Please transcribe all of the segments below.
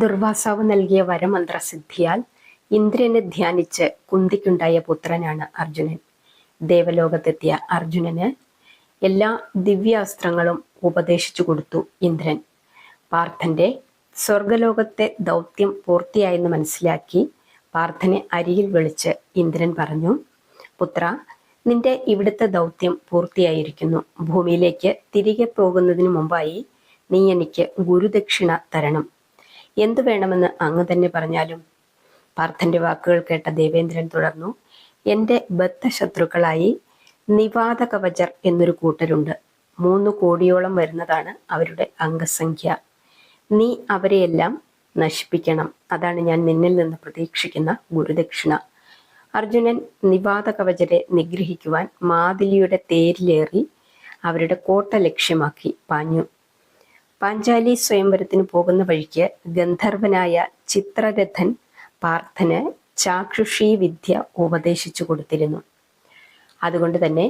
ദുർവാസാവ് നൽകിയ വരമന്ത്രസിദ്ധിയാൽ ഇന്ദ്രനെ ധ്യാനിച്ച് കുന്തിക്കുണ്ടായ പുത്രനാണ് അർജുനൻ. ദേവലോകത്തെത്തിയ അർജുനന് എല്ലാ ദിവ്യാസ്ത്രങ്ങളും ഉപദേശിച്ചു കൊടുത്തു ഇന്ദ്രൻ. പാർത്ഥന്റെ സ്വർഗലോകത്തെ ദൗത്യം പൂർത്തിയായെന്ന് മനസ്സിലാക്കി പാർത്ഥനെ അരികിൽ വിളിച്ച് ഇന്ദ്രൻ പറഞ്ഞു, പുത്ര, നിന്റെ ഇവിടുത്തെ ദൗത്യം പൂർത്തിയായിരിക്കുന്നു. ഭൂമിയിലേക്ക് തിരികെ പോകുന്നതിന് മുമ്പായി നീ എനിക്ക് ഗുരുദക്ഷിണ തരണം. എന്തു വേണമെന്ന് അങ്ങ് തന്നെ പറഞ്ഞാലും. പാർത്ഥന്റെ വാക്കുകൾ കേട്ട ദേവേന്ദ്രൻ തുടർന്നു, എൻ്റെ ബദ്ധശത്രുക്കളായി നിവാത കവചർ എന്നൊരു കൂട്ടരുണ്ട്. 3 കോടിയോളം വരുന്നതാണ് അവരുടെ അംഗസംഖ്യ. നീ അവരെയെല്ലാം നശിപ്പിക്കണം. അതാണ് ഞാൻ നിന്നിൽ നിന്ന് പ്രതീക്ഷിക്കുന്ന ഗുരുദക്ഷിണ. അർജുനൻ നിവാത കവചരെ നിഗ്രഹിക്കുവാൻ മാതിലിയുടെ തേരിലേറി അവരുടെ കോട്ട ലക്ഷ്യമാക്കി പാഞ്ഞു. പാഞ്ചാലി സ്വയംവരത്തിന് പോകുന്ന വഴിക്ക് ഗന്ധർവനായ ചിത്രരഥൻ പാർത്ഥന് ചാക്ഷുഷീ വിദ്യ ഉപദേശിച്ചു കൊടുത്തിരുന്നു. അതുകൊണ്ട് തന്നെ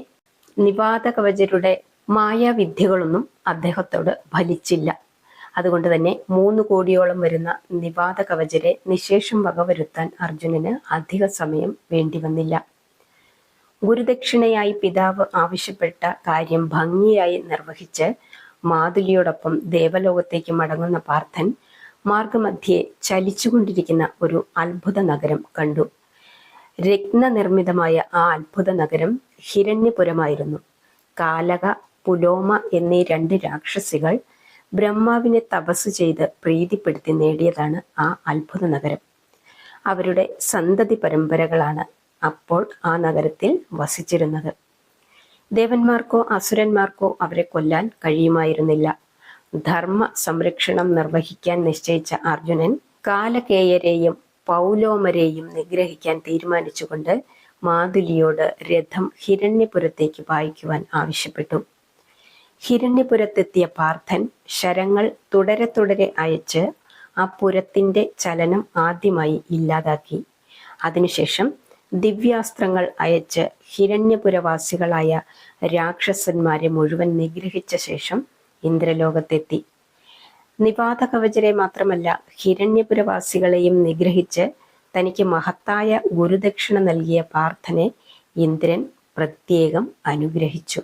നിവാത കവചരുടെ മായാവിദ്യകളൊന്നും അദ്ദേഹത്തോട് ഫലിച്ചില്ല. അതുകൊണ്ട് തന്നെ 3 കോടിയോളം വരുന്ന നിവാത കവചരെ നിശേഷം വകവരുത്താൻ അർജുനന് അധിക സമയം വേണ്ടി വന്നില്ല. ഗുരുദക്ഷിണയായി പിതാവ് ആവശ്യപ്പെട്ട കാര്യം ഭംഗിയായി നിർവഹിച്ച് മാതുലിയോടൊപ്പം ദേവലോകത്തേക്ക് മടങ്ങുന്ന പാർത്ഥൻ മാർഗമധ്യേ ചലിച്ചുകൊണ്ടിരിക്കുന്ന ഒരു അത്ഭുത നഗരം കണ്ടു. രത്നനിർമ്മിതമായ ആ അത്ഭുത നഗരം ഹിരണ്യപുരമായിരുന്നു. കാലക, പുലോമ എന്നീ 2 രാക്ഷസികൾ ബ്രഹ്മാവിനെ തപസ് ചെയ്ത് പ്രീതിപ്പെടുത്തി നേടിയതാണ് ആ അത്ഭുത നഗരം. അവരുടെ സന്തതി പരമ്പരകളാണ് അപ്പോൾ ആ നഗരത്തിൽ വസിച്ചിരുന്നത്. ദേവന്മാർക്കോ അസുരന്മാർക്കോ അവരെ കൊല്ലാൻ കഴിയുമായിരുന്നില്ല. ധർമ്മ സംരക്ഷണം നിർവഹിക്കാൻ നിശ്ചയിച്ച അർജുനൻ കാലകേയരെയും പൗലോമരെയും നിഗ്രഹിക്കാൻ തീരുമാനിച്ചുകൊണ്ട് മാതുലിയോട് രഥം ഹിരണ്യപുരത്തേക്ക് പായിക്കുവാൻ ആവശ്യപ്പെട്ടു. ഹിരണ്യപുരത്തെത്തിയ പാർത്ഥൻ ശരങ്ങൾ തുടരെ അയച്ച് ആ പുരത്തിന്റെ ചലനം ആദ്യമായി ഇല്ലാതാക്കി. അതിനുശേഷം ദിവ്യാസ്ത്രങ്ങൾ അയച്ച് ഹിരണ്യപുരവാസികളായ രാക്ഷസന്മാരെ മുഴുവൻ നിഗ്രഹിച്ച ശേഷം ഇന്ദ്രലോകത്തെത്തി. നിവാത കവചരെ മാത്രമല്ല, ഹിരണ്യപുരവാസികളെയും നിഗ്രഹിച്ച് തനിക്ക് മഹത്തായ ഗുരുദക്ഷിണ നൽകിയ പാർത്ഥനെ ഇന്ദ്രൻ പ്രത്യേകം അനുഗ്രഹിച്ചു.